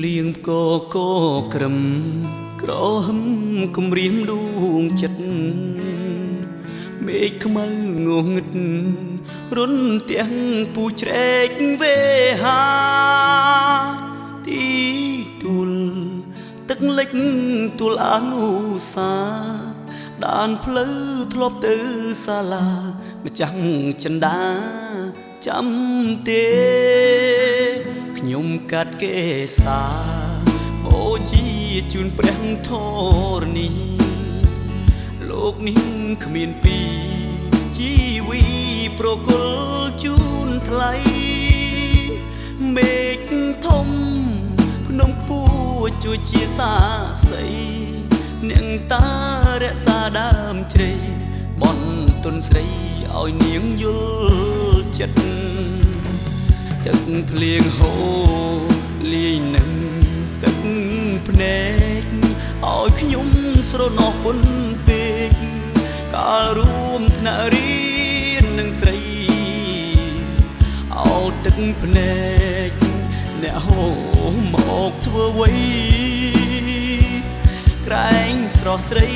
លៀងកក្រឹមក្រហឹមគំរាមដួងចិត្តមេឃខ្មៅងងឹតរុនទាំងពូជ្រែកវេហាទីទួលទឹកលិចទួលអនុសាដានផ្លូវធ្លាប់ទៅសាលាម្ចាស់ចិន្តាចាំទេខ្ញុំកាត់គេសាអូជាជូនព្រះធរណីលោកនេះគ្មានពីជីវីប្រគល់ជូនថ្លៃមេឃធំភ្នំខ្ពស់ជួយជាសាស័យអ្នកតារក្សាដើមជ្រៃបនទុនស្រីឲ្យនាងយល់ចិត្តទឹកភ្លៀងហូរលាយនឹងទឹកភ្នែកឲ្យខ្ញុំស្រណោះពុនពេកកាលរួមថ្នាក់រៀននឹងស្រីឲ្យទឹកភ្នែកអ្នកហូរមកធ្វើអ្វីក្រែងស្រស់ស្រី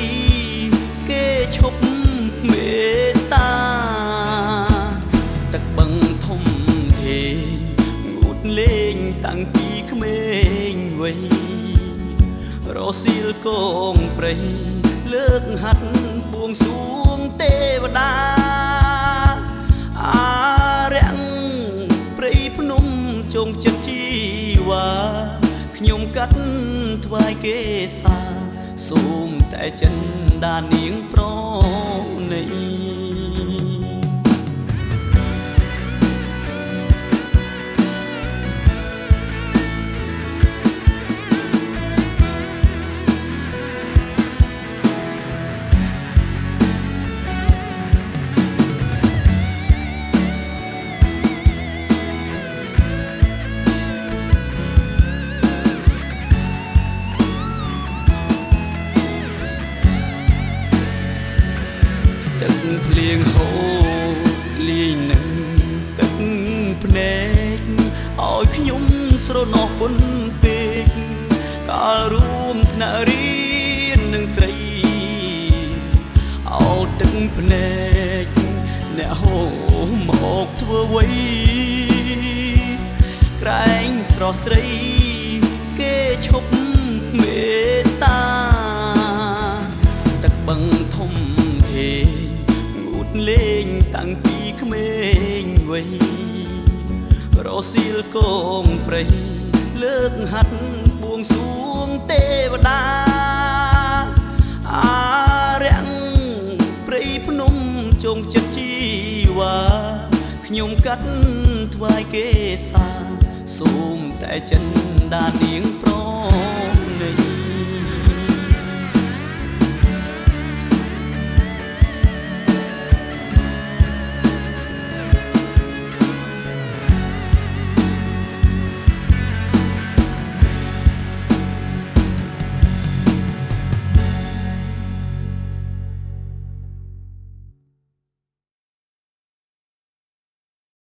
គេឈប់មេត្តាទឹកបឹងធំធេងងូតលេងតាំងពីក្មេងវ័យរសៀលកងព្រៃលើកហាត់បួងសួងទេវតាអារាំងព្រៃភ្នំជងចិត្តជីវ៉ាខ្ញុំកាត់ថ្វាយគេសាសូមតែចិន្តានាងប្រណីទឹកភ្លៀងហូរលាយនឹងទឹកភ្នែកឲ្យខ្ញុំស្រណោះពុនពេកកាលរួមថ្នាក់រៀននឹងស្រីឲ្យទឹកភ្នែកអ្នកហូរមកធ្វើអ្វីក្រែងស្រស់ស្រីគេឈប់មេត្តាទឹកបឹងធំធេងលេងតាំងពីក្មេងវ័យរសៀលកងព្រៃលើកហាត់បួងសួងទេវតាអារាំងព្រៃភ្នំជងចិត្តជីវ៉ាខ្ញុំកាត់ថ្វាយគេសាសូមតែចិន្តានាង